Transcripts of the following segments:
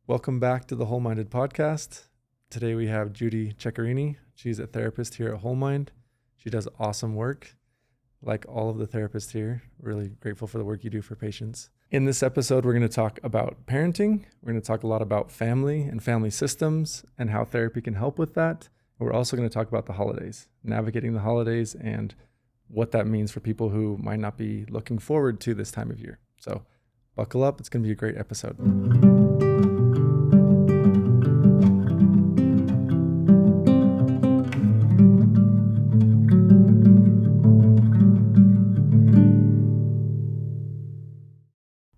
Welcome back to the Whole Minded podcast. Today we have Judy Ceccherini. She's a therapist here at Whole Mind. She does awesome work. Like all of the therapists here, really grateful for the work you do for patients. In this episode, we're going to talk about parenting. We're going to talk a lot about family and family systems and how therapy can help with that. We're also going to talk about the holidays, navigating the holidays and what that means for people who might not be looking forward to this time of year. So buckle up. It's going to be a great episode.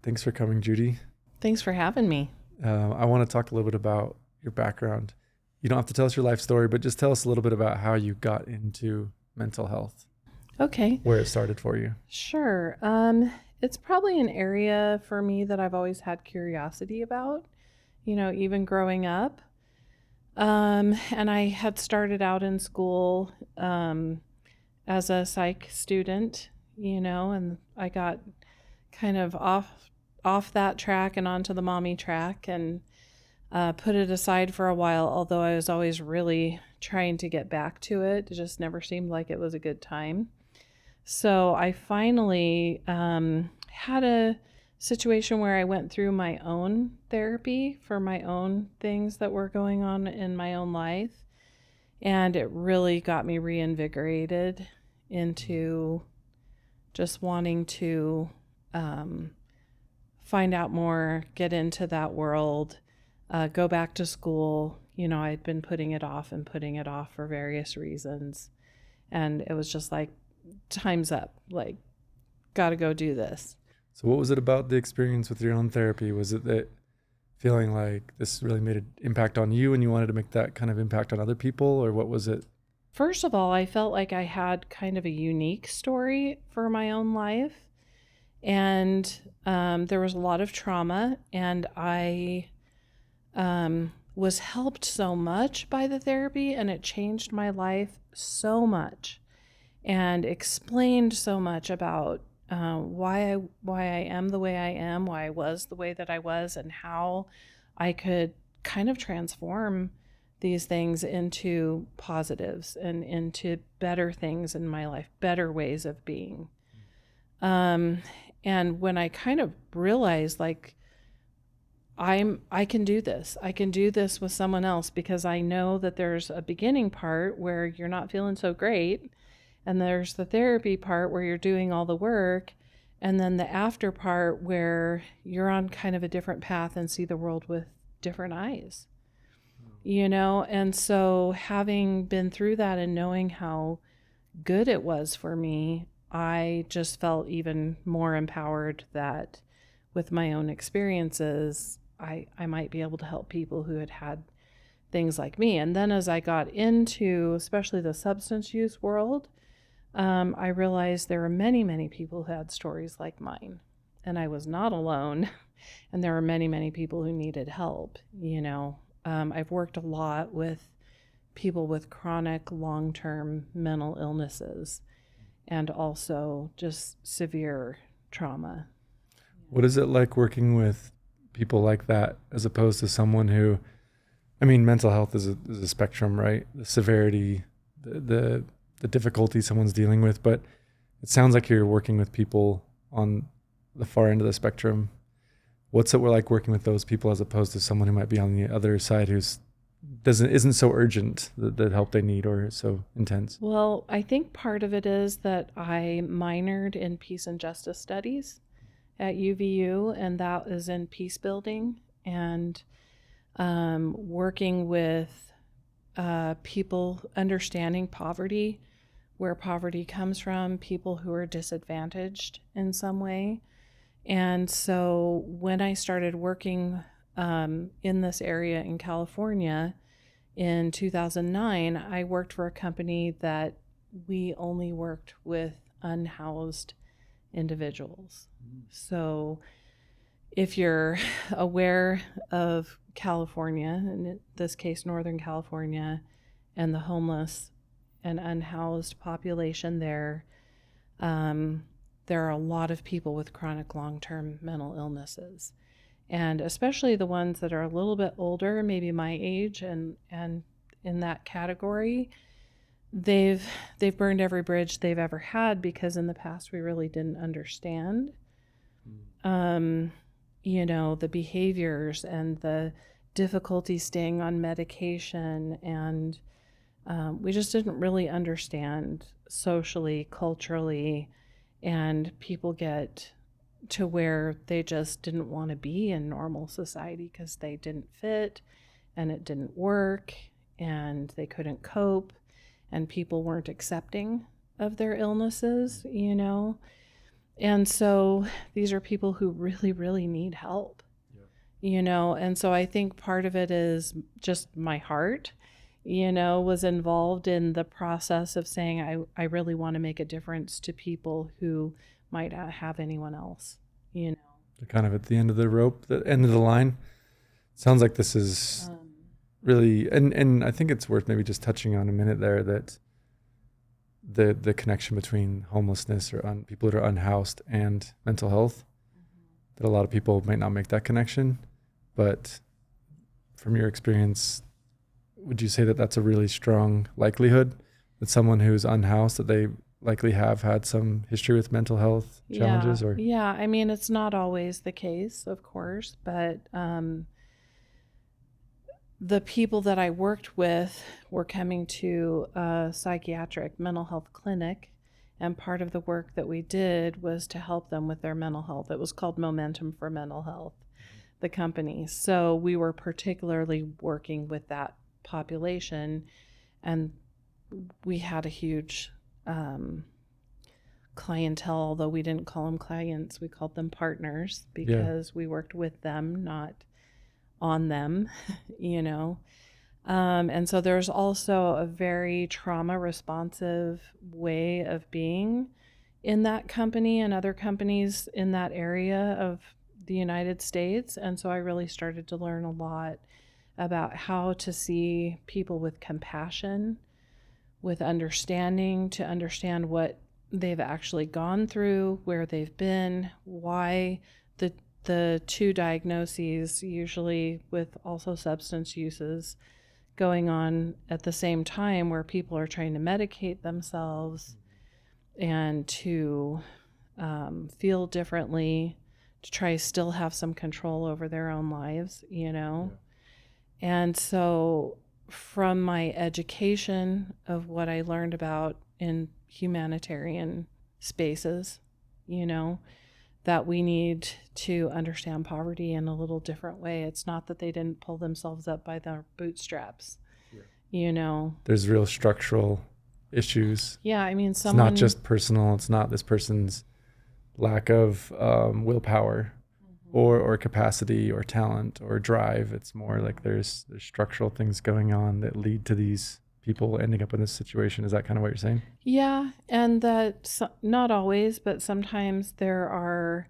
Thanks for coming, Judy. Thanks for having me. I want to talk a little bit about your background. You don't have to tell us your life story, but just tell us a little bit about how you got into mental health. Okay. Where it started for you. Sure. It's probably an area for me that I've always had curiosity about, even growing up. And I had started out in school as a psych student, and I got kind of off that track and onto the mommy track and put it aside for a while, although I was always really trying to get back to it. It just never seemed like it was a good time. So I finally had a situation where I went through my own therapy for my own things that were going on in my own life. And it really got me reinvigorated into just wanting to find out more, get into that world, go back to school. I'd been putting it off for various reasons. And it was just like, time's up, like, gotta go do this. So what was it about the experience with your own therapy? Was it that feeling like this really made an impact on you and you wanted to make that kind of impact on other people, or what was it? First of all, I felt like I had kind of a unique story for my own life. And there was a lot of trauma, and I was helped so much by the therapy, and it changed my life so much and explained so much about why I am the way I am, why I was the way that I was, and how I could kind of transform these things into positives and into better things in my life, better ways of being. And when I kind of realized, like, I can do this. I can do this with someone else, because I know that there's a beginning part where you're not feeling so great, and there's the therapy part where you're doing all the work, and then the after part where you're on kind of a different path and see the world with different eyes. And so having been through that and knowing how good it was for me, I just felt even more empowered that with my own experiences, I might be able to help people who had things like me. And then as I got into, especially the substance use world, I realized there were many, many people who had stories like mine, and I was not alone. And there were many, many people who needed help. I've worked a lot with people with chronic long-term mental illnesses and also just severe trauma. What is it like working with people like that as opposed to someone who, mental health is a spectrum, right? The severity, the difficulty someone's dealing with, but it sounds like you're working with people on the far end of the spectrum. What's it like working with those people as opposed to someone who might be on the other side who's isn't so urgent, the help they need, or so intense? Well, I think part of it is that I minored in peace and justice studies at UVU, and that is in peace building and working with people understanding poverty, where poverty comes from, people who are disadvantaged in some way. And so when I started working in this area in California in 2009, I worked for a company that we only worked with unhoused individuals. So if you're aware of California, in this case, Northern California, and the homeless and unhoused population there, there are a lot of people with chronic long-term mental illnesses. And especially the ones that are a little bit older, maybe my age and in that category, they've burned every bridge they've ever had, because in the past we really didn't understand the behaviors and the difficulty staying on medication, and we just didn't really understand socially, culturally, and people get to where they just didn't want to be in normal society because they didn't fit and it didn't work and they couldn't cope and people weren't accepting of their illnesses, And so these are people who really, really need help, and so I think part of it is just my heart, was involved in the process of saying, I really want to make a difference to people who might not have anyone else, They're kind of at the end of the rope, the end of the line. Sounds like this is really, and I think it's worth maybe just touching on a minute there, that the connection between homelessness or people that are unhoused and mental health, that a lot of people might not make that connection. But from your experience, would you say that that's a really strong likelihood that someone who's unhoused, that they likely have had some history with mental health challenges? Or I mean, it's not always the case, of course, but the people that I worked with were coming to a psychiatric mental health clinic, and part of the work that we did was to help them with their mental health. It was called Momentum for Mental Health, the company. So we were particularly working with that population, and we had a huge clientele, although we didn't call them clients, we called them partners, because we worked with them, not on them, and so there's also a very trauma responsive way of being in that company and other companies in that area of the United States. And so I really started to learn a lot about how to see people with compassion, with understanding, to understand what they've actually gone through, where they've been, why the two diagnoses, usually with also substance uses going on at the same time, where people are trying to medicate themselves and to feel differently, to try to still have some control over their own lives, And so from my education of what I learned about in humanitarian spaces, that we need to understand poverty in a little different way. It's not that they didn't pull themselves up by their bootstraps, There's real structural issues. Yeah, I mean, it's not just personal. It's not this person's lack of willpower or capacity or talent or drive. It's more like there's structural things going on that lead to these people ending up in this situation. Is that kind of what you're saying? Yeah, and that not always, but sometimes there are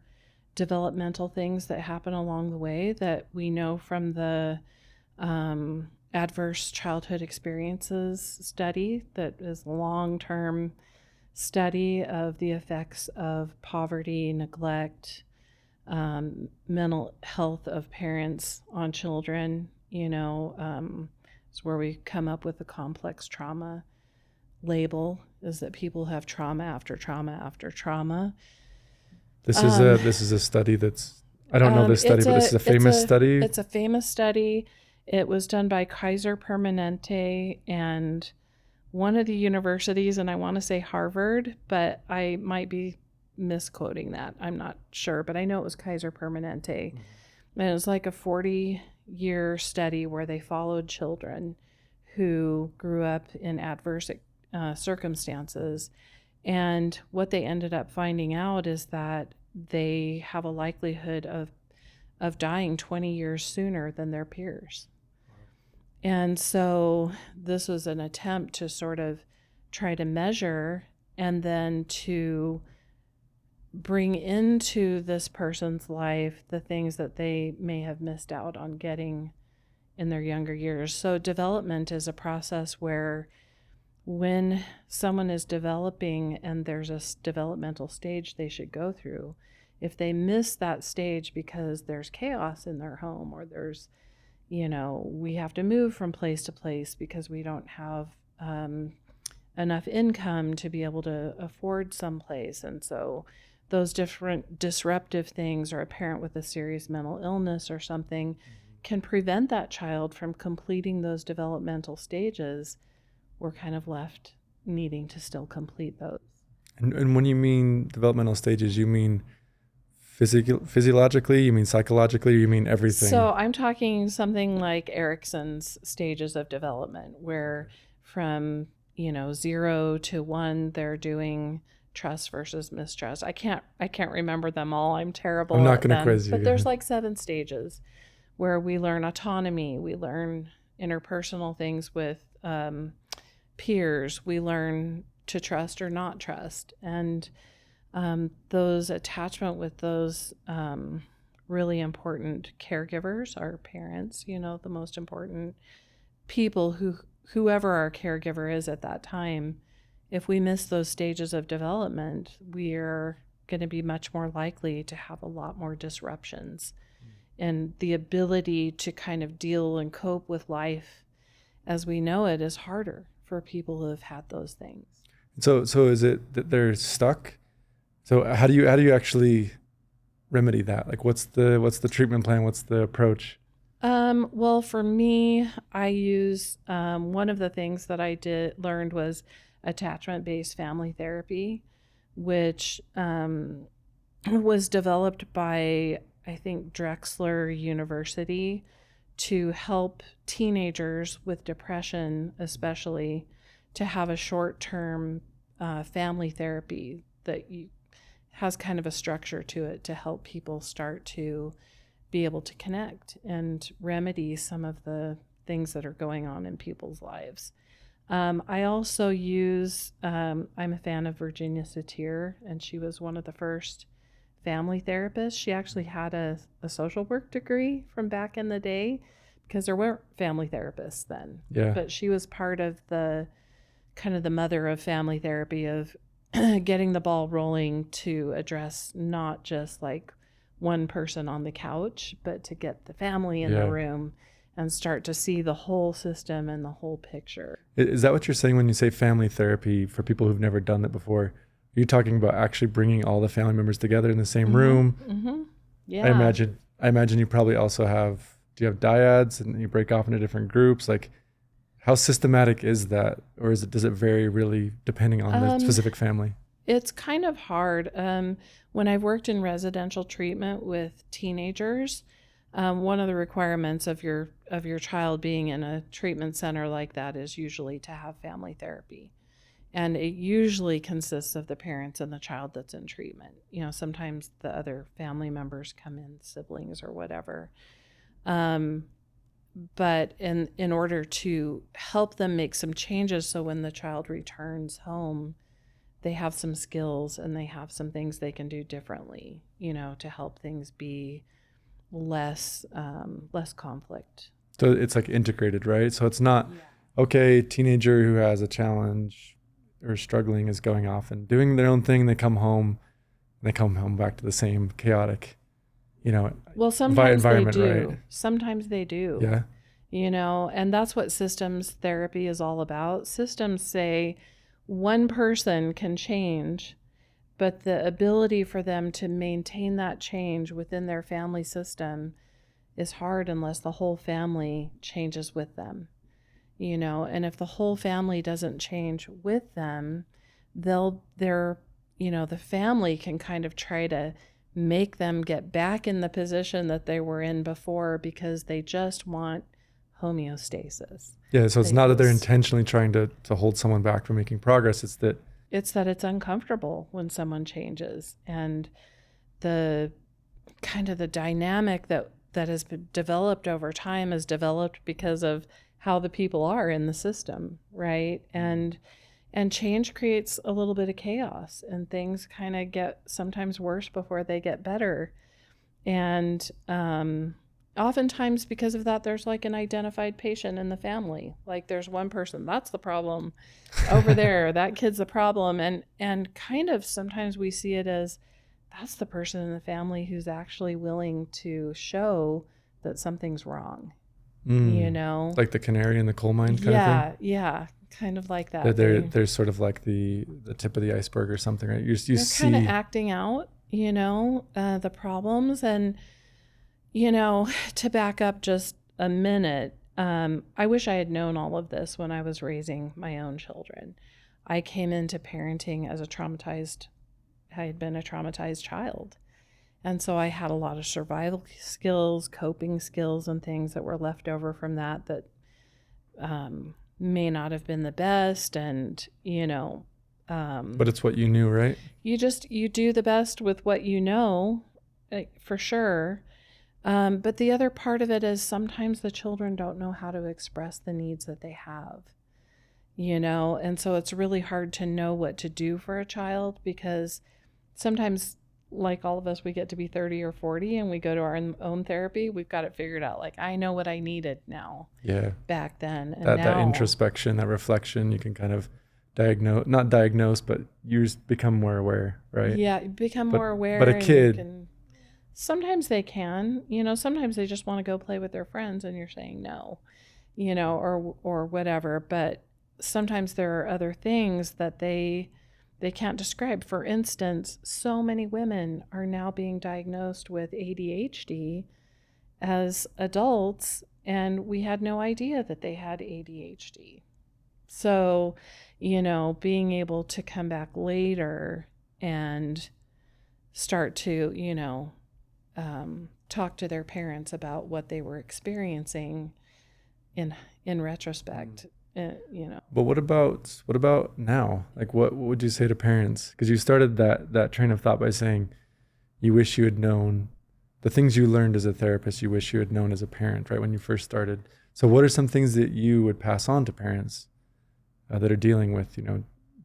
developmental things that happen along the way that we know from the adverse childhood experiences study, that is a long-term study of the effects of poverty, neglect, mental health of parents on children. It's where we come up with the complex trauma label, is that people have trauma after trauma after trauma. This is a study that's, I don't know this study, but this is a famous study. It's a famous study. It was done by Kaiser Permanente and one of the universities, and I want to say Harvard, but I might be misquoting that. I'm not sure, but I know it was Kaiser Permanente. And it was like a 40-year study where they followed children who grew up in adverse circumstances. And what they ended up finding out is that they have a likelihood of dying 20 years sooner than their peers. And so this was an attempt to sort of try to measure and then to bring into this person's life the things that they may have missed out on getting in their younger years. So development is a process where when someone is developing and there's a developmental stage they should go through, If they miss that stage because there's chaos in their home, or there's, we have to move from place to place because we don't have enough income to be able to afford someplace. And so those different disruptive things, or a parent with a serious mental illness or something, can prevent that child from completing those developmental stages. We're kind of left needing to still complete those. And when you mean developmental stages, you mean physiologically, you mean psychologically, or you mean everything? So I'm talking something like Erickson's stages of development, where from 0 to 1, they're doing trust versus mistrust. I can't remember them all. I'm terrible. I'm not going to quiz you. But there's like 7 stages where we learn autonomy, we learn interpersonal things with peers, we learn to trust or not trust, and those attachment with those really important caregivers, our parents, the most important people, whoever our caregiver is at that time. If we miss those stages of development, we're going to be much more likely to have a lot more disruptions. And the ability to kind of deal and cope with life as we know it is harder for people who have had those things. So is it that they're stuck? So how do you actually remedy that? Like, what's the treatment plan? What's the approach? Well, for me, I use one of the things that I learned was attachment-based family therapy, which was developed by, I think, Drexel University to help teenagers with depression, especially, to have a short-term family therapy that has kind of a structure to it to help people start to be able to connect and remedy some of the things that are going on in people's lives. I also use, I'm a fan of Virginia Satir, and she was one of the first family therapists. She actually had a social work degree from back in the day, because there weren't family therapists then. Yeah. But she was part of the kind of the mother of family therapy, of getting the ball rolling to address not just like one person on the couch, but to get the family in the room and start to see the whole system and the whole picture. Is that what you're saying when you say family therapy for people who've never done that before? Are you talking about actually bringing all the family members together in the same room? Mm-hmm. Yeah. I imagine you probably also do you have dyads and you break off into different groups? Like, how systematic is that? Or does it vary really depending on the specific family? It's kind of hard. When I've worked in residential treatment with teenagers, one of the requirements of your child being in a treatment center like that is usually to have family therapy. And it usually consists of the parents and the child that's in treatment. Sometimes the other family members come in, siblings or whatever. But in order to help them make some changes, so when the child returns home, they have some skills and they have some things they can do differently, to help things be less conflict. So it's like integrated, right? So it's not, okay, teenager who has a challenge or struggling is going off and doing their own thing. They come home back to the same chaotic, well, sometimes they do. Right? Sometimes they do. Yeah. And that's what systems therapy is all about. Systems say one person can change, but the ability for them to maintain that change within their family system is hard unless the whole family changes with them. And if the whole family doesn't change with them, the family can kind of try to make them get back in the position that they were in before, because they just want homeostasis. Yeah, so it's not that they're intentionally trying to hold someone back from making progress. It's that it's uncomfortable when someone changes, and the kind of the dynamic that has been developed over time is developed because of how the people are in the system, right? And change creates a little bit of chaos, and things kind of get sometimes worse before they get better. And oftentimes because of that, there's like an identified patient in the family. Like there's one person, that's the problem over there, that kid's the problem. And kind of sometimes we see it as that's the person in the family who's actually willing to show that something's wrong. You know, like the canary in the coal mine kind of thing. Yeah, kind of like that. They're sort of like the tip of the iceberg or something, right? You They're see kind of acting out, the problems. And, to back up just a minute, I wish I had known all of this when I was raising my own children. I came into parenting as I had been a traumatized child. And so I had a lot of survival skills, coping skills, and things that were left over from that may not have been the best. And, but it's what you knew, right? you do the best with what you know, for sure. But the other part of it is sometimes the children don't know how to express the needs that they have, and so it's really hard to know what to do for a child, because sometimes, like all of us, we get to be 30 or 40 and we go to our own therapy. We've got it figured out. Like, I know what I needed now. Yeah. Back then. And that introspection, that reflection, you can kind of not diagnose, but you just become more aware, right? Yeah, become more aware. But a kid, sometimes they can, sometimes they just want to go play with their friends and you're saying no, or whatever. But sometimes there are other things that they can't describe. For instance, so many women are now being diagnosed with ADHD as adults, and we had no idea that they had ADHD. So, being able to come back later and start to, talk to their parents about what they were experiencing in retrospect. But what about now? Like, what would you say to parents? Because you started that train of thought by saying you wish you had known the things you learned as a therapist. You wish you had known as a parent, right, when you first started. So what are some things that you would pass on to parents that are dealing with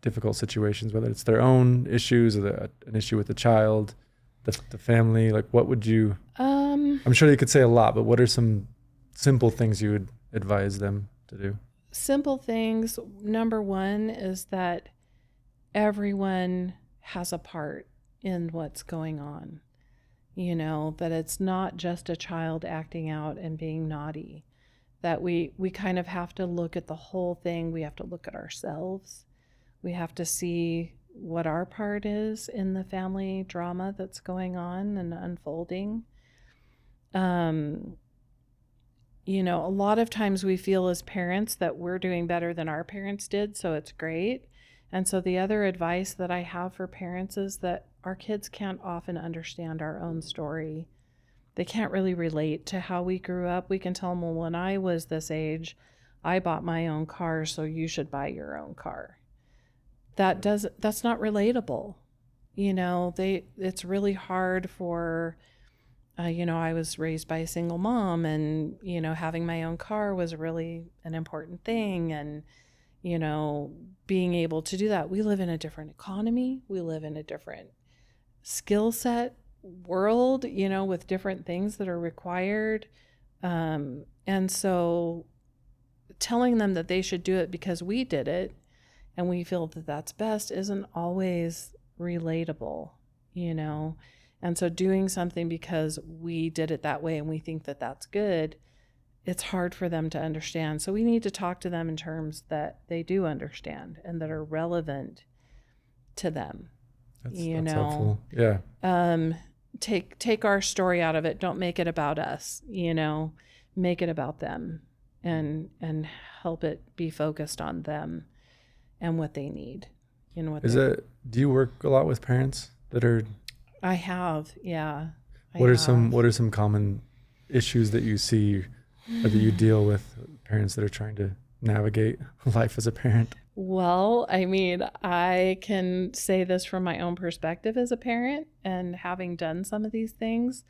difficult situations, whether it's their own issues or an issue with the child, the family? Like, what would you? I'm sure you could say a lot, but what are some simple things you would advise them to do? Simple things. Number one is that everyone has a part in what's going on. That it's not just a child acting out and being naughty, that we kind of have to look at the whole thing. We have to look at ourselves. We have to see what our part is in the family drama that's going on and unfolding. A lot of times we feel as parents that we're doing better than our parents did, so it's great. And so the other advice that I have for parents is that our kids can't often understand our own story. They can't really relate to how we grew up. We can tell them, well, when I was this age, I bought my own car, so you should buy your own car. That's not relatable. It's really hard for I was raised by a single mom, and, having my own car was really an important thing. And, being able to do that. We live in a different economy. We live in a different skill set world, with different things that are required. And so telling them that they should do it because we did it and we feel that that's best isn't always relatable, And so doing something because we did it that way and we think that that's good, it's hard for them to understand. So we need to talk to them in terms that they do understand and that are relevant to them. That's helpful. Yeah. Take our story out of it. Don't make it about us, make it about them, and help it be focused on them and what they need. Do you work a lot with parents that are? I have, yeah. What are some common issues that you see or that you deal with parents that are trying to navigate life as a parent? Well, I can say this from my own perspective as a parent and having done some of these things,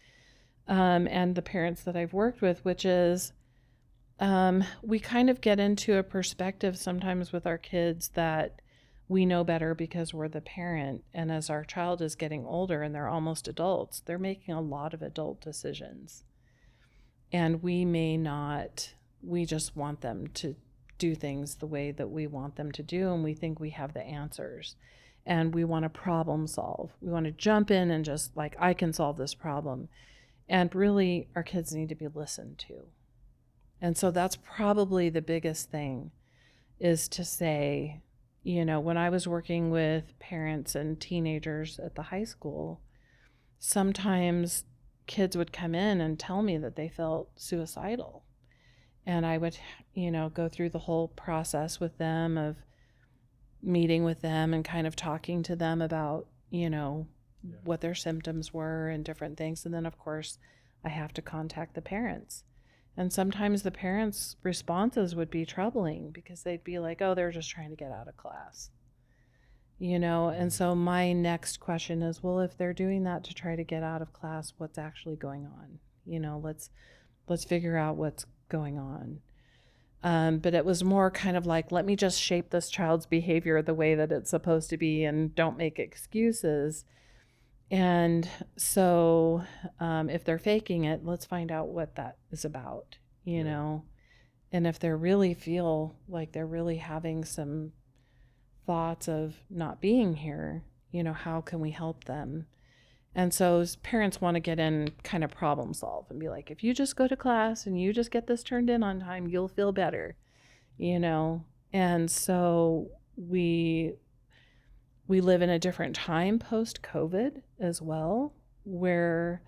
and the parents that I've worked with, which is we kind of get into a perspective sometimes with our kids that we know better because we're the parent. And as our child is getting older and they're almost adults, they're making a lot of adult decisions. And we just want them to do things the way that we want them to do, and we think we have the answers. and we want to problem solve. We want to jump in and just like, I can solve this problem. And really, our kids need to be listened to. And so that's probably the biggest thing, is to say, when I was working with parents and teenagers at the high school, sometimes kids would come in and tell me that they felt suicidal. And I would, go through the whole process with them of meeting with them and kind of talking to them about, what their symptoms were and different things. And then, of course, I have to contact the parents. And sometimes the parents' responses would be troubling because they'd be like, oh, they're just trying to get out of class. And so my next question is, well, if they're doing that to try to get out of class, what's actually going on? Let's figure out what's going on. But it was more kind of like, let me just shape this child's behavior the way that it's supposed to be and don't make excuses. And so if they're faking it, let's find out what that is about, and if they really feel like they're really having some thoughts of not being here, how can we help them? And so parents want to get in, kind of problem solve and be like, if you just go to class and you just get this turned in on time, you'll feel better, And so we live in a different time post-COVID as well, where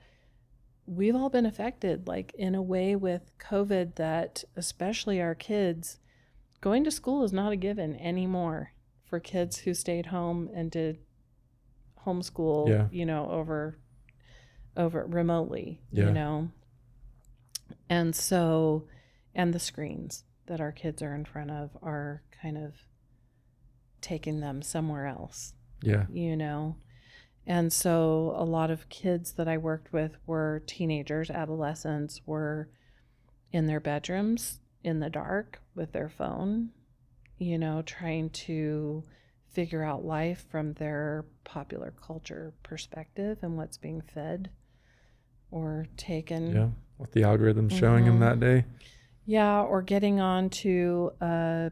we've all been affected, like in a way with COVID, that especially our kids, going to school is not a given anymore for kids who stayed home and did homeschool, over remotely, And so, and the screens that our kids are in front of are kind of taking them somewhere else. And so a lot of kids that I worked with were teenagers, adolescents, were in their bedrooms in the dark with their phone, trying to figure out life from their popular culture perspective and what's being fed or taken. What the algorithm's showing them that day. Or getting on to a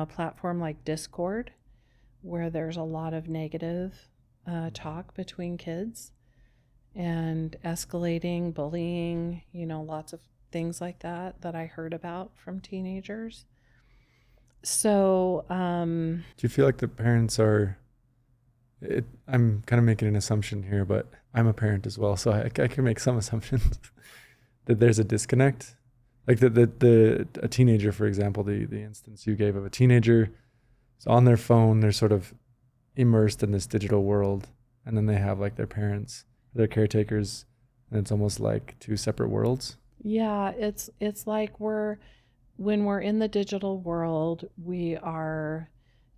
platform like Discord, where there's a lot of negative talk between kids and escalating, bullying, lots of things like that I heard about from teenagers. So, do you feel like the parents are, I'm kind of making an assumption here, but I'm a parent as well, so I can make some assumptions that there's a disconnect. Like a teenager, for example, the instance you gave of a teenager is on their phone, they're sort of immersed in this digital world, and then they have like their parents, their caretakers, and it's almost like two separate worlds. Yeah, it's like when we're in the digital world, we are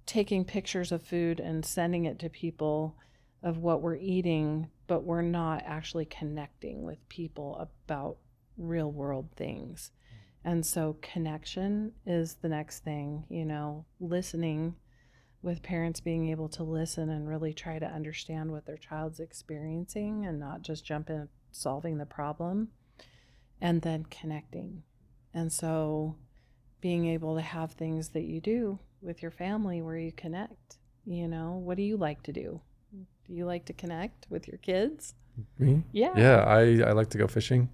taking pictures of food and sending it to people of what we're eating, but we're not actually connecting with people about real world things. And so connection is the next thing, listening, with parents being able to listen and really try to understand what their child's experiencing and not just jump in solving the problem, and then connecting. And so being able to have things that you do with your family where you connect, what do you like to do? Do you like to connect with your kids? Me? Yeah. I like to go fishing.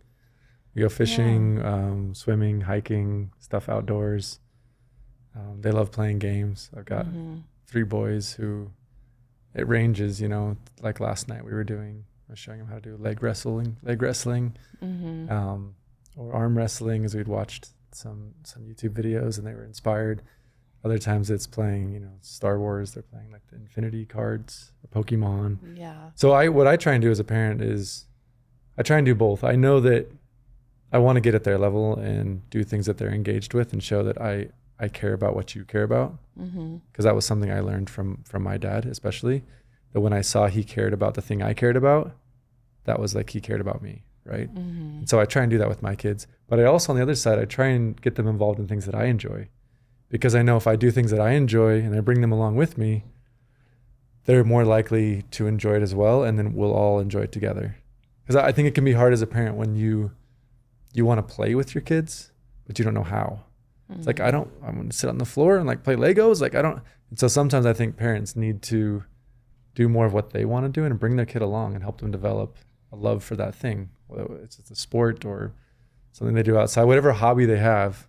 We go fishing, swimming, hiking, stuff outdoors. They love playing games. I've got 3 boys who, it ranges, like last night I was showing them how to do leg wrestling, or arm wrestling, as we'd watched some YouTube videos and they were inspired. Other times it's playing, Star Wars. They're playing like the Infinity cards, or Pokemon. Yeah. So what I try and do as a parent is I try and do both. I know that I want to get at their level and do things that they're engaged with and show that I care about what you care about. Because that was something I learned from my dad, especially, that when I saw he cared about the thing I cared about, that was like he cared about me, right? And so I try and do that with my kids. But I also, on the other side, I try and get them involved in things that I enjoy. Because I know if I do things that I enjoy and I bring them along with me, they're more likely to enjoy it as well, and then we'll all enjoy it together. Because I think it can be hard as a parent when you want to play with your kids, but you don't know how. It's like, I'm going to sit on the floor and like play Legos. Like, and so sometimes I think parents need to do more of what they want to do and bring their kid along and help them develop a love for that thing, whether it's a sport or something they do outside, whatever hobby they have.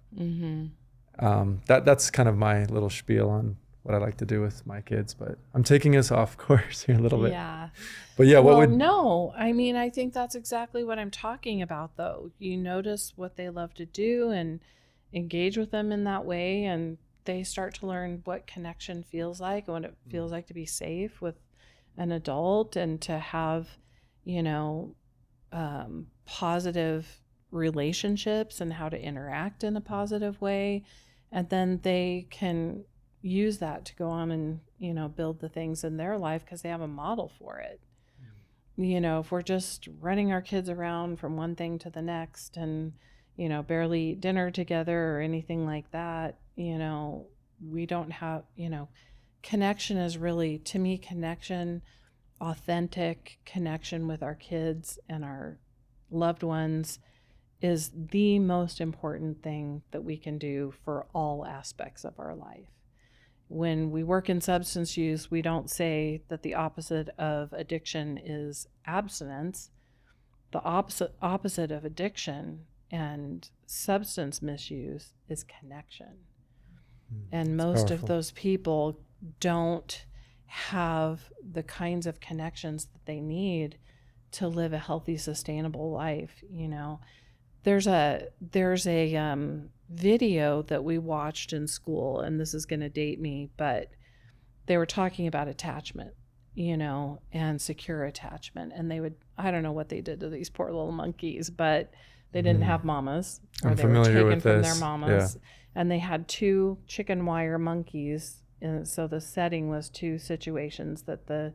That's kind of my little spiel on what I like to do with my kids, but I'm taking us off course here a little bit. Yeah. But yeah, No, I mean, I think that's exactly what I'm talking about, though. You notice what they love to do and engage with them in that way, and they start to learn what connection feels like, what it feels like to be safe with an adult and to have, you know, positive relationships and how to interact in a positive way. And then they can use that to go on and, you know, build the things in their life because they have a model for it. You know, if we're just running our kids around from one thing to the next and, you know, barely eat dinner together or anything like that, you know, we don't have, you know, connection is really, to me, connection, authentic connection with our kids and our loved ones is the most important thing that we can do for all aspects of our life. When we work in substance use, we don't say that the opposite of addiction is abstinence. The opposite of addiction and substance misuse is connection. And most of those people don't have the kinds of connections that they need to live a healthy, sustainable life. You know, there's a video that we watched in school, and this is going to date me, but they were talking about attachment, you know, and secure attachment. And they would, I don't know what they did to these poor little monkeys, but they didn't have mamas, or they were taken from their mamas. Yeah. And they had 2 chicken wire monkeys. And so the setting was 2 situations that the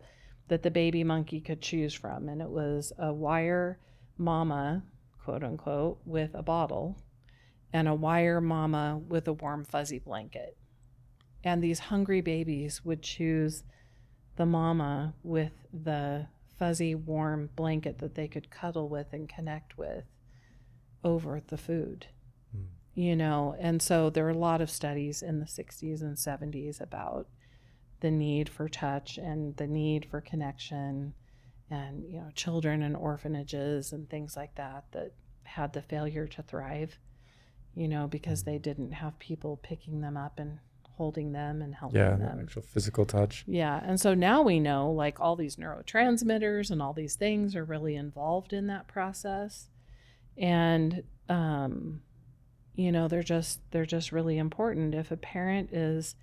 baby monkey could choose from. And it was a wire mama, quote unquote, with a bottle, and a wire mama with a warm fuzzy blanket. And these hungry babies would choose the mama with the fuzzy warm blanket that they could cuddle with and connect with over the food. You know, and so there were a lot of studies in the 60s and 70s about the need for touch and the need for connection, and, you know, children in orphanages and things like that had the failure to thrive, you know, because they didn't have people picking them up and holding them and helping them. Yeah, actual physical touch. Yeah, and so now we know, like, all these neurotransmitters and all these things are really involved in that process. And you know, they're just really important. If a parent is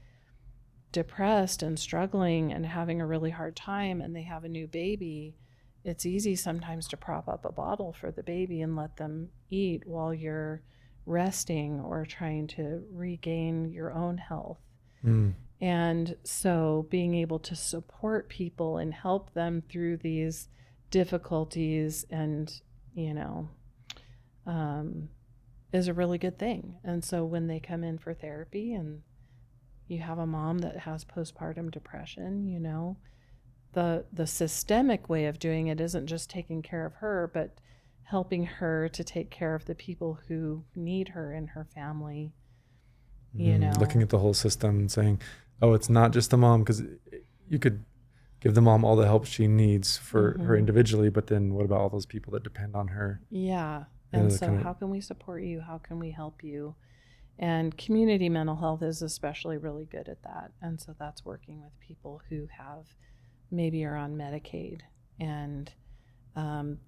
depressed and struggling and having a really hard time and they have a new baby, it's easy sometimes to prop up a bottle for the baby and let them eat while you're resting or trying to regain your own health. And so being able to support people and help them through these difficulties and, you know, is a really good thing. And so when they come in for therapy and you have a mom that has postpartum depression, you know, the systemic way of doing it isn't just taking care of her, but helping her to take care of the people who need her in her family, you know. Looking at the whole system and saying, oh, it's not just the mom, because you could give the mom all the help she needs for her individually, but then what about all those people that depend on her? Yeah. And so how can we support you? How can we help you? And community mental health is especially really good at that. And so that's working with people who maybe are on Medicaid, and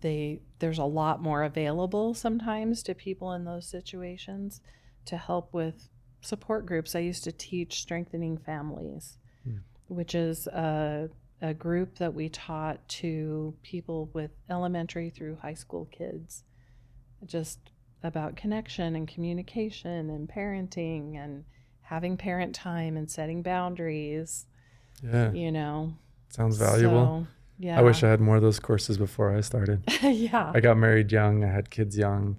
there's a lot more available sometimes to people in those situations to help with support groups. I used to teach Strengthening Families, which is a group that we taught to people with elementary through high school kids, just about connection and communication and parenting and having parent time and setting boundaries. Yeah. You know. Sounds valuable. So, yeah. I wish I had more of those courses before I started. Yeah. I got married young. I had kids young.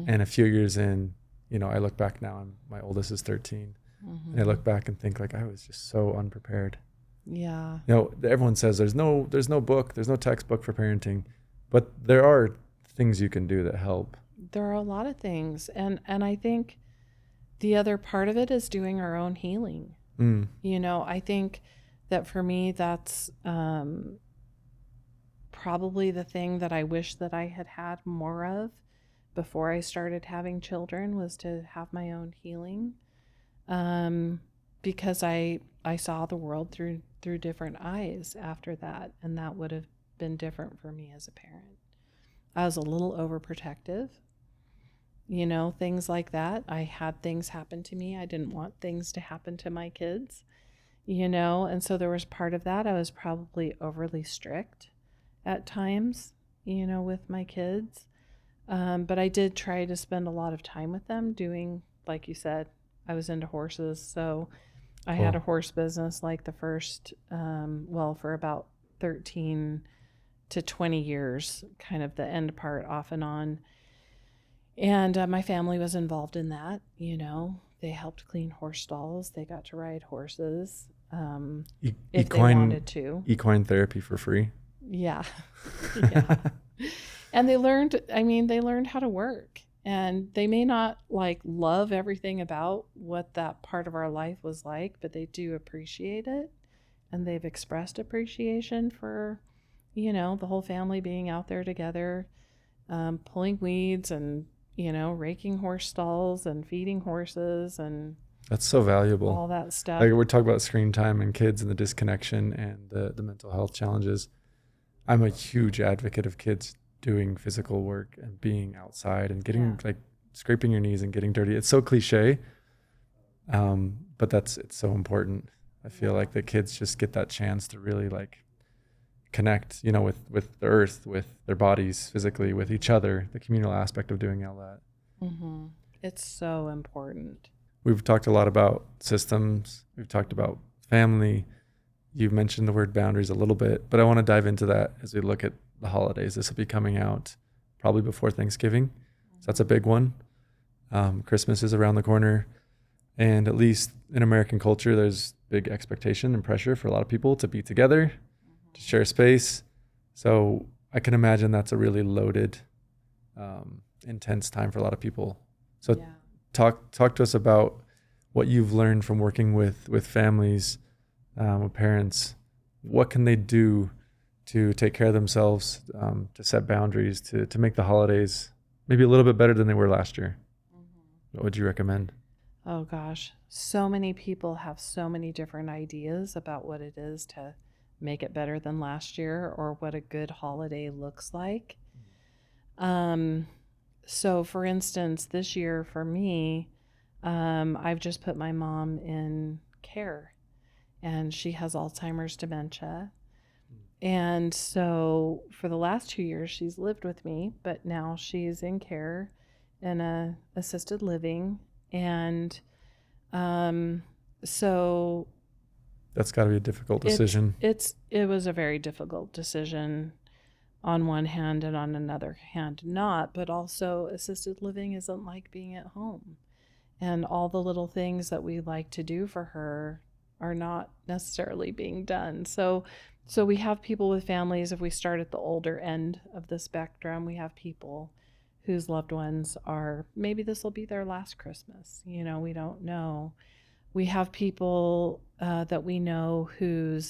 And a few years in, you know, I look back now and my oldest is 13. And I look back and think, like, I was just so unprepared. Yeah. You know, everyone says there's no book, there's no textbook for parenting, but there are things you can do that help. There are a lot of things. And I think the other part of it is doing our own healing. You know, I think that for me, that's probably the thing that I wish that I had had more of before I started having children, was to have my own healing. Because I saw the world through different eyes after that, and that would have been different for me as a parent. I was a little overprotective, things like that. I had things happen to me. I didn't want things to happen to my kids, and so there was part of that. I was probably overly strict at times, with my kids. But I did try to spend a lot of time with them doing, like you said, I was into horses. So I had a horse business like the first, for about 13 to 20 years, kind of the end part off and on. And my family was involved in that. They helped clean horse stalls. They got to ride horses if they wanted to. Equine therapy for free. Yeah. Yeah. And they learned how to work. And they may not love everything about what that part of our life was like, but they do appreciate it. And they've expressed appreciation for, the whole family being out there together, pulling weeds and, raking horse stalls and feeding horses and that's so valuable. All that stuff. Like we're talking about screen time and kids and the disconnection and the mental health challenges. I'm a huge advocate of kids doing physical work and being outside and getting scraping your knees and getting dirty. It's so cliche, but it's so important. I feel like the kids just get that chance to really connect, with the earth, with their bodies physically, with each other, the communal aspect of doing all that. Mm-hmm. It's so important. We've talked a lot about systems. We've talked about family. You mentioned the word boundaries a little bit, but I want to dive into that as we look at the holidays. This will be coming out probably before Thanksgiving. So that's a big one. Christmas is around the corner. And at least in American culture, there's big expectation and pressure for a lot of people to be together, to share space. So I can imagine that's a really loaded, intense time for a lot of people. So talk to us about what you've learned from working with families, with parents. What can they do to take care of themselves, to set boundaries, to make the holidays maybe a little bit better than they were last year? What would you recommend? Oh gosh, so many people have so many different ideas about what it is to make it better than last year, or what a good holiday looks like. So for instance, this year for me, I've just put my mom in care, and she has Alzheimer's dementia. And so for the last 2 years, she's lived with me, but now she's in care in a assisted living. And so that's got to be a difficult decision. It was a very difficult decision on one hand, and on another hand not. But also, assisted living isn't like being at home, and all the little things that we like to do for her are not necessarily being done. So we have people with families. If we start at the older end of the spectrum, we have people whose loved ones are, maybe this will be their last Christmas. We don't know. We have people that we know who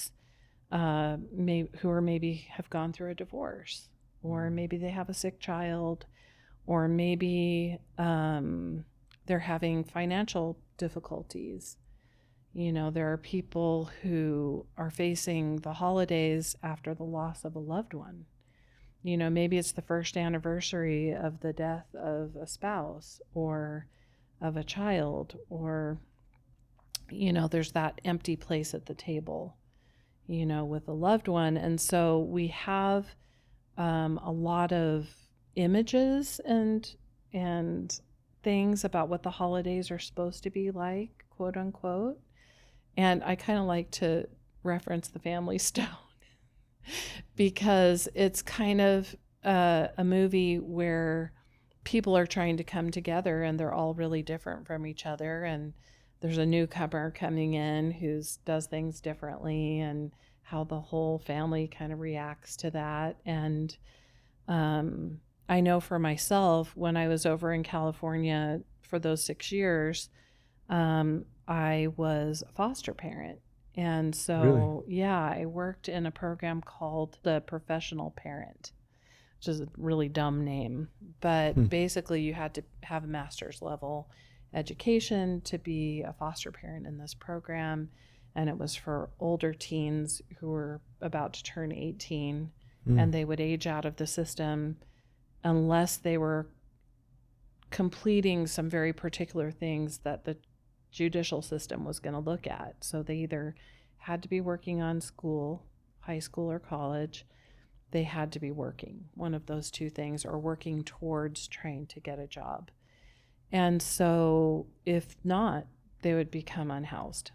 maybe have gone through a divorce, or maybe they have a sick child, or maybe they're having financial difficulties. There are people who are facing the holidays after the loss of a loved one. Maybe it's the first anniversary of the death of a spouse or of a child, or, there's that empty place at the table, with a loved one. And so we have a lot of images and things about what the holidays are supposed to be like, quote unquote. And I kind of like to reference The Family Stone because it's kind of a movie where people are trying to come together and they're all really different from each other. And there's a newcomer coming in who does things differently, and how the whole family kind of reacts to that. And I know for myself, when I was over in California for those 6 years, I was a foster parent. And so, yeah, I worked in a program called the Professional Parent, which is a really dumb name. But basically, you had to have a master's level education to be a foster parent in this program. And it was for older teens who were about to turn 18, and they would age out of the system unless they were completing some very particular things that the judicial system was going to look at. So they either had to be working on school, high school or college. They had to be working, one of those two things, or working towards trying to get a job. And so if not, they would become unhoused.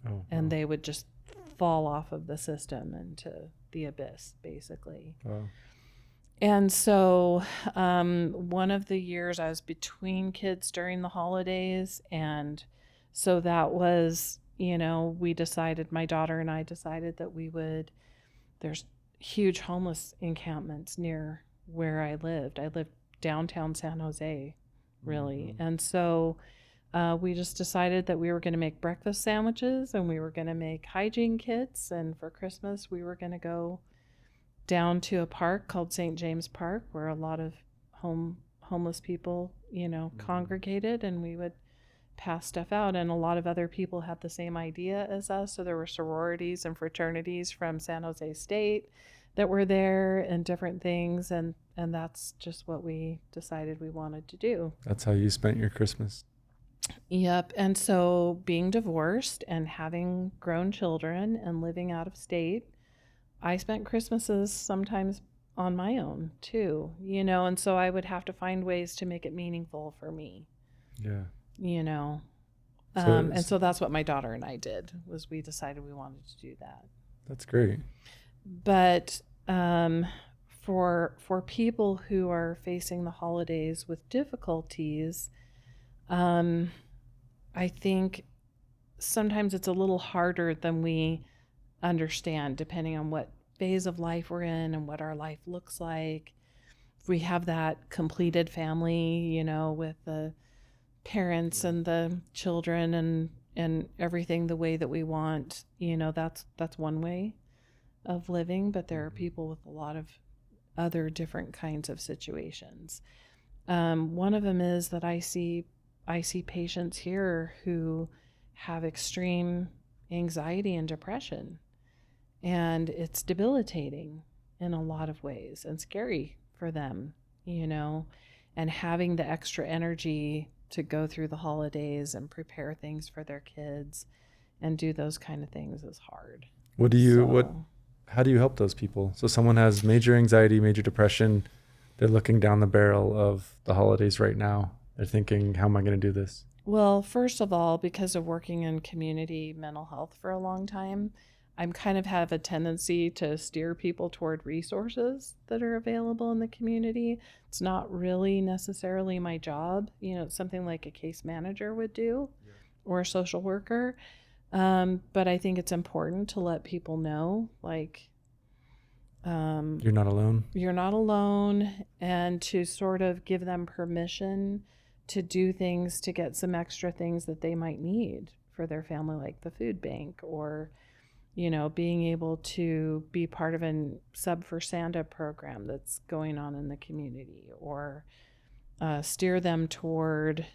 Oh, and wow. they would just fall off of the system into the abyss, basically. Wow. And so one of the years I was between kids during the holidays. And so that was, we decided, my daughter and I decided that there's huge homeless encampments near where I lived. I lived downtown San Jose, really. And so we just decided that we were going to make breakfast sandwiches and we were going to make hygiene kits. And for Christmas, we were going to go down to a park called St. James Park, where a lot of homeless people, congregated, and we would pass stuff out. And a lot of other people had the same idea as us. So there were sororities and fraternities from San Jose State that were there and different things. And that's just what we decided we wanted to do. That's how you spent your Christmas. Yep. And so being divorced and having grown children and living out of state, I spent Christmases sometimes on my own too, and so I would have to find ways to make it meaningful for me. Yeah. And so that's what my daughter and I did, was we decided we wanted to do that. That's great. But for people who are facing the holidays with difficulties, I think sometimes it's a little harder than we understand, depending on what phase of life we're in and what our life looks like. If we have that completed family, with the parents and the children and everything the way that we want, that's one way of living. But there are people with a lot of other different kinds of situations. One of them is that I see patients here who have extreme anxiety and depression, and it's debilitating in a lot of ways and scary for them, and having the extra energy to go through the holidays and prepare things for their kids and do those kind of things is hard. How do you help those people? So someone has major anxiety, major depression, they're looking down the barrel of the holidays right now. They're thinking, how am I going to do this? Well, first of all, because of working in community mental health for a long time, I'm kind of have a tendency to steer people toward resources that are available in the community. It's not really necessarily my job. It's something like a case manager would do, or a social worker. But I think it's important to let people know, you're not alone. You're not alone, and to sort of give them permission to do things, to get some extra things that they might need for their family, like the food bank, or being able to be part of a Sub for Santa program that's going on in the community, or steer them toward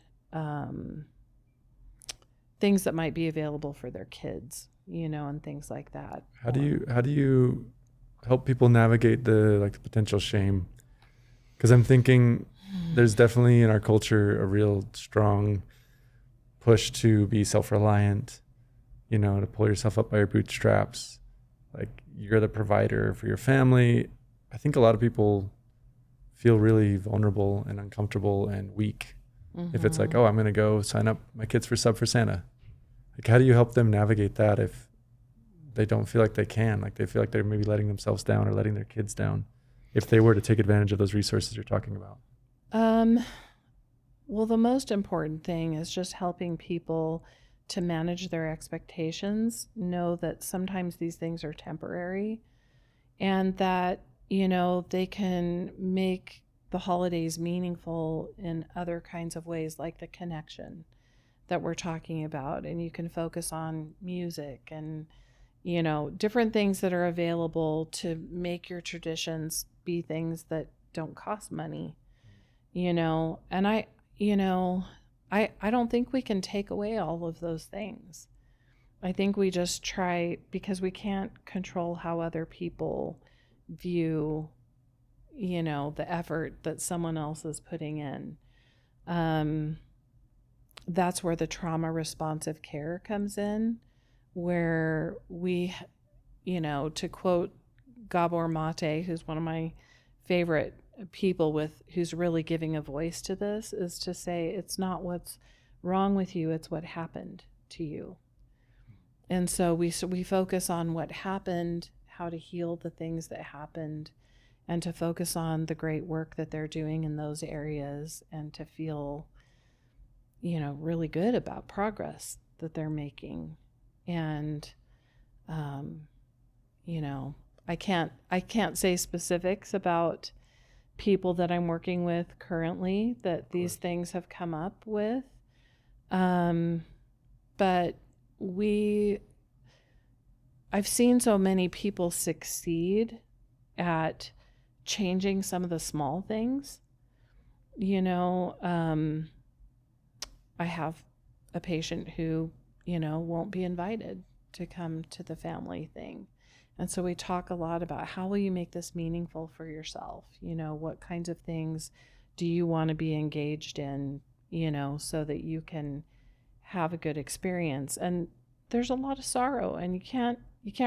things that might be available for their kids, and things like that. How do you help people navigate the potential shame? Because I'm thinking there's definitely in our culture a real strong push to be self-reliant, to pull yourself up by your bootstraps. Like, you're the provider for your family. I think a lot of people feel really vulnerable and uncomfortable and weak if it's like, oh, I'm going to go sign up my kids for Sub for Santa. Like, how do you help them navigate that if they don't feel like they can? Like, they feel like they're maybe letting themselves down or letting their kids down if they were to take advantage of those resources you're talking about. Well, the most important thing is just helping people to manage their expectations, know that sometimes these things are temporary, and that, they can make the holidays meaningful in other kinds of ways, like the connection that we're talking about, and you can focus on music and, you know, different things that are available to make your traditions be things that don't cost money, you know. And you know, I don't think we can take away all of those things. I think we just try, because we can't control how other people view, you know, the effort that someone else is putting in. Um, that's where the trauma responsive care comes in, where we, you know, to quote Gabor Mate, who's one of my favorite people with who's really giving a voice to this, is to say it's not what's wrong with you, it's what happened to you. And so we focus on what happened, how to heal the things that happened, and to focus on the great work that they're doing in those areas, and to feel, you know, really good about progress that they're making. And you know, I can't say specifics about people that I'm working with currently that these things have come up with. But I've seen so many people succeed at changing some of the small things. You know, I have a patient who, you know, won't be invited to come to the family thing. And so we talk a lot about how will you make this meaningful for yourself? You know, what kinds of things do you want to be engaged in, you know, so that you can have a good experience. And there's a lot of sorrow, and you can't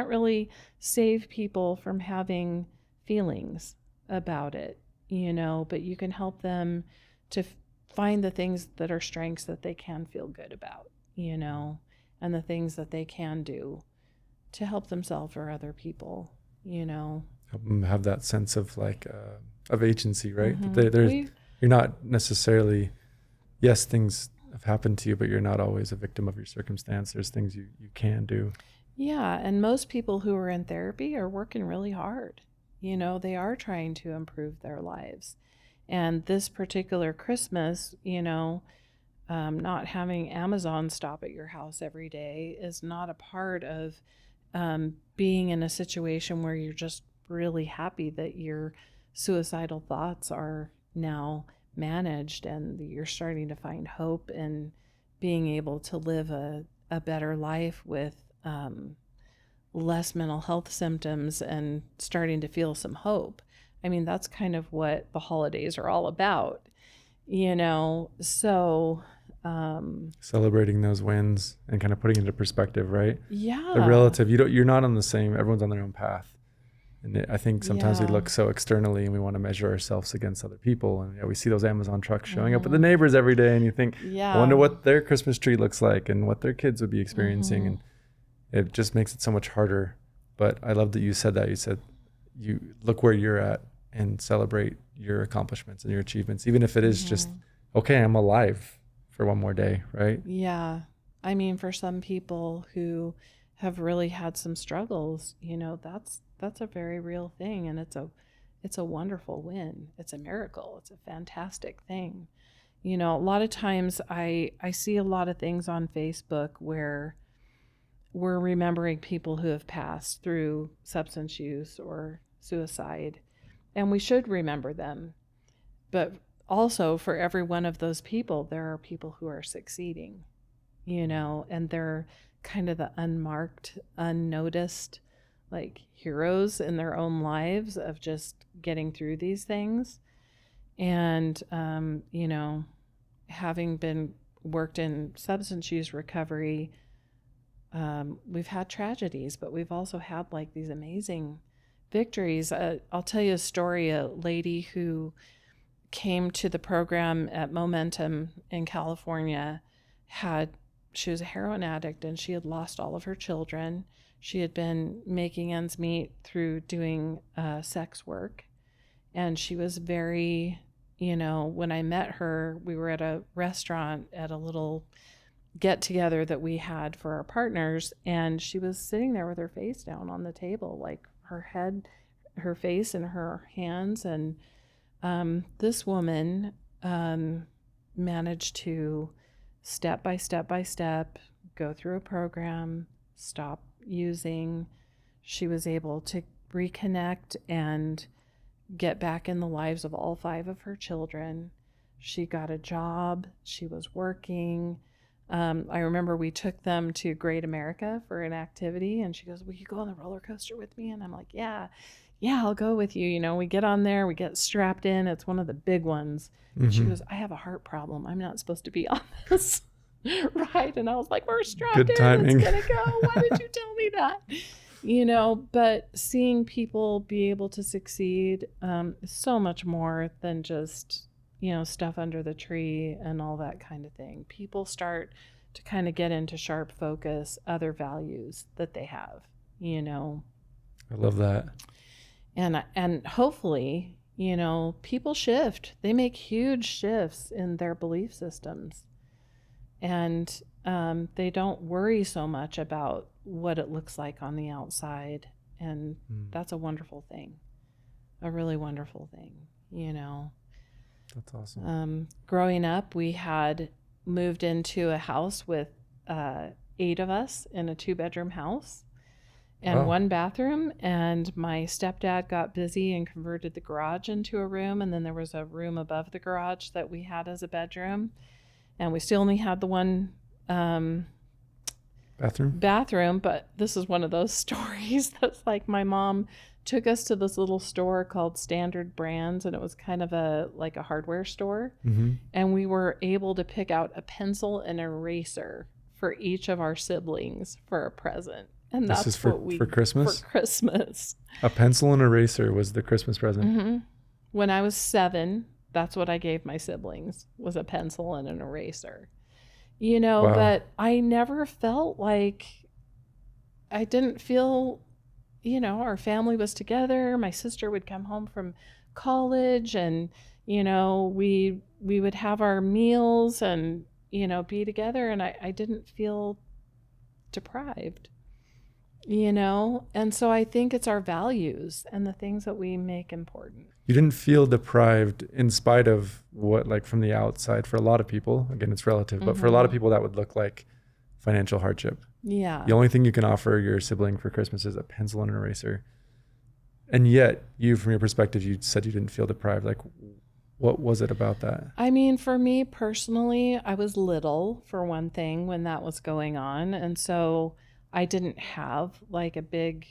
really save people from having feelings about it, you know, but you can help them to find the things that are strengths that they can feel good about, you know, and the things that they can do to help themselves or other people, you know. Help them have that sense of like of agency, right? Mm-hmm. That you're not necessarily, yes, things have happened to you, but you're not always a victim of your circumstance. There's things you can do. Yeah, and most people who are in therapy are working really hard. You know, they are trying to improve their lives. And this particular Christmas, you know, not having Amazon stop at your house every day is not a part of being in a situation where you're just really happy that your suicidal thoughts are now managed, and you're starting to find hope in being able to live a better life with less mental health symptoms and starting to feel some hope. I mean, that's kind of what the holidays are all about, you know. So Celebrating those wins and kind of putting into perspective, right? yeah, The relative, you're not on the same, everyone's on their own path. And I think sometimes we look so externally and we want to measure ourselves against other people. And we see those Amazon trucks showing up with the neighbors every day, and you think, I wonder what their Christmas tree looks like and what their kids would be experiencing. And it just makes it so much harder. But I love that you said that. You said, you look where you're at and celebrate your accomplishments and your achievements, even if it is just, okay, I'm alive for one more day, right? Yeah. I mean, for some people who have really had some struggles, you know, that's a very real thing, and it's a wonderful win. It's a miracle. It's a fantastic thing. You know, a lot of times I see a lot of things on Facebook where we're remembering people who have passed through substance use or suicide, and we should remember them. But also, for every one of those people, there are people who are succeeding, you know, and they're kind of the unmarked, unnoticed, like heroes in their own lives of just getting through these things. And, you know, having been worked in substance use recovery, we've had tragedies, but we've also had like these amazing victories. I'll tell you a story. A lady who came to the program at Momentum in California she was a heroin addict, and she had lost all of her children. She had been making ends meet through doing sex work. And she was very, you know, when I met her, we were at a restaurant at a little get together that we had for our partners. And she was sitting there with her face down on the table, like her head, her face in her hands. And this woman managed to step by step by step, go through a program, stop using. She was able to reconnect and get back in the lives of all 5 of her children. She got a job. She was working. I remember we took them to Great America for an activity, and she goes, "Will you go on the roller coaster with me?" And I'm like, yeah, I'll go with you. You know, we get on there, we get strapped in. It's one of the big ones. Mm-hmm. She goes, "I have a heart problem. I'm not supposed to be on this." Right. And I was like, "We're strapped Good in. timing. It's going to go. Why did you tell me that?" You know, but seeing people be able to succeed is so much more than just, you know, stuff under the tree and all that kind of thing. People start to kind of get into sharp focus, other values that they have, you know. I love that. And hopefully, you know, people shift. They make huge shifts in their belief systems. And they don't worry so much about what it looks like on the outside. And that's a wonderful thing, a really wonderful thing, you know. That's awesome. Growing up, we had moved into a house with 8 of us in a 2-bedroom house and 1 bathroom. And my stepdad got busy and converted the garage into a room. And then there was a room above the garage that we had as a bedroom. And we still only had the 1 bathroom. But this is one of those stories that's like, my mom took us to this little store called Standard Brands, and it was kind of a hardware store. Mm-hmm. And we were able to pick out a pencil and eraser for each of our siblings for a present. And this is for Christmas? For Christmas. A pencil and eraser was the Christmas present. Mm-hmm. When I was 7, that's what I gave my siblings, was a pencil and an eraser. You know, Wow. But I never felt like, I didn't feel, you know, our family was together. My sister would come home from college, and, you know, we would have our meals and, you know, be together. And I didn't feel deprived, you know? And so I think it's our values and the things that we make important. You didn't feel deprived in spite of what, like, from the outside, for a lot of people, again, it's relative, but for a lot of people that would look like financial hardship. Yeah. The only thing you can offer your sibling for Christmas is a pencil and an eraser. And yet, you, from your perspective, you said you didn't feel deprived. Like, what was it about that? I mean, for me personally, I was little, for one thing, when that was going on. And so I didn't have like a big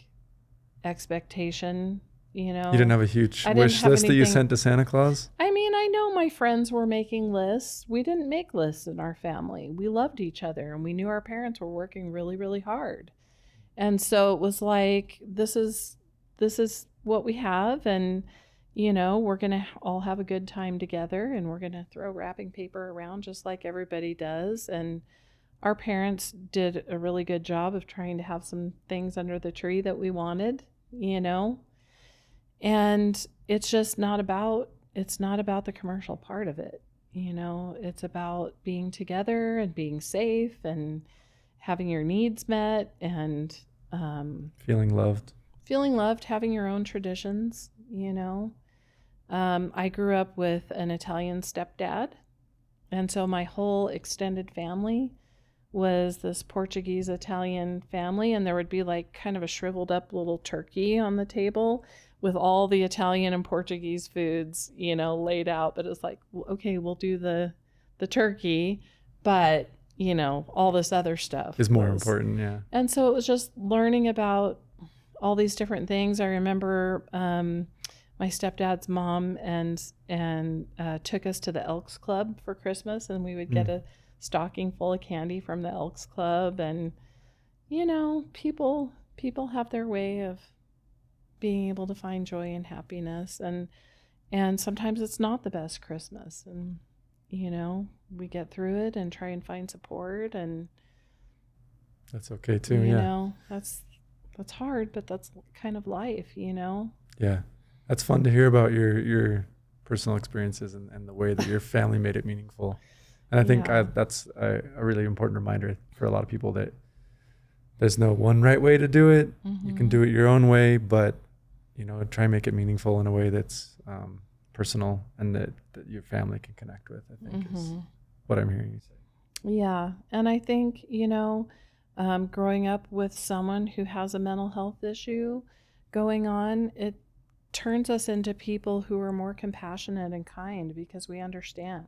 expectation, you know. You didn't have a huge wish list that you sent to Santa Claus? I mean, I know my friends were making lists. We didn't make lists in our family. We loved each other, and we knew our parents were working really, really hard. And so it was like, this is what we have, and, you know, we're going to all have a good time together, and we're going to throw wrapping paper around just like everybody does. And our parents did a really good job of trying to have some things under the tree that we wanted, you know. And it's just not about the commercial part of it, you know. It's about being together and being safe and having your needs met, and feeling loved, having your own traditions, you know. I grew up with an Italian stepdad, and so my whole extended family was this Portuguese Italian family, and there would be like kind of a shriveled up little turkey on the table with all the Italian and Portuguese foods, you know, laid out. But it's like, okay, we'll do the turkey, but, you know, all this other stuff is more important. Yeah. And so it was just learning about all these different things. I remember my stepdad's mom and took us to the Elks Club for Christmas, and we would get a stocking full of candy from the Elks Club. And, you know, people have their way of being able to find joy and happiness, and sometimes it's not the best Christmas, and, you know, we get through it and try and find support, and that's okay too. You know, that's hard, but that's kind of life, you know. Yeah, that's fun to hear about your personal experiences and the way that your family made it meaningful. And I think that's a really important reminder for a lot of people that there's no one right way to do it. You can do it your own way, but, you know, try and make it meaningful in a way that's personal and that your family can connect with, I think is what I'm hearing you say. Yeah. And I think, growing up with someone who has a mental health issue going on, it turns us into people who are more compassionate and kind because we understand.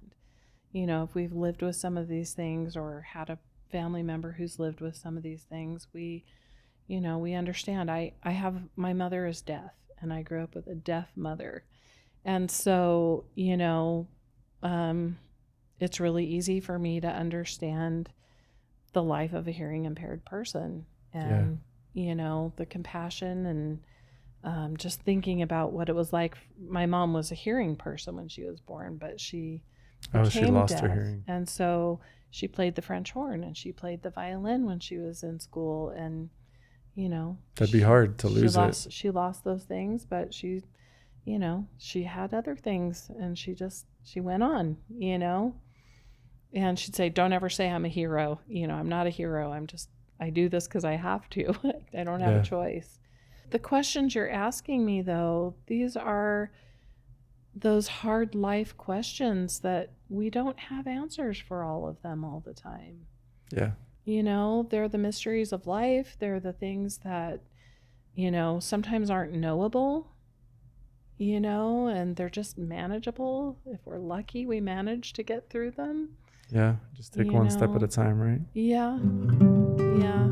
If we've lived with some of these things or had a family member who's lived with some of these things, we understand. I have, my mother is deaf, and I grew up with a deaf mother. And so, um, it's really easy for me to understand the life of a hearing impaired person Yeah. and, the compassion and just thinking about what it was like. My mom was a hearing person when she was born, but she Oh, she became lost her deaf. hearing. And so she played the French horn and she played the violin when she was in school. And, That'd be hard to lose it. she lost those things, but she had other things and she went on, and she'd say, don't ever say I'm a hero. I'm not a hero. I do this because I have to. I don't have a Yeah. choice. The questions you're asking me, though, these are those hard life questions that we don't have answers for all of them all the time. Yeah. They're the mysteries of life. They're the things that, sometimes aren't knowable, and they're just manageable. If we're lucky, we manage to get through them. Yeah. Just take one step at a time, right? Yeah. Yeah.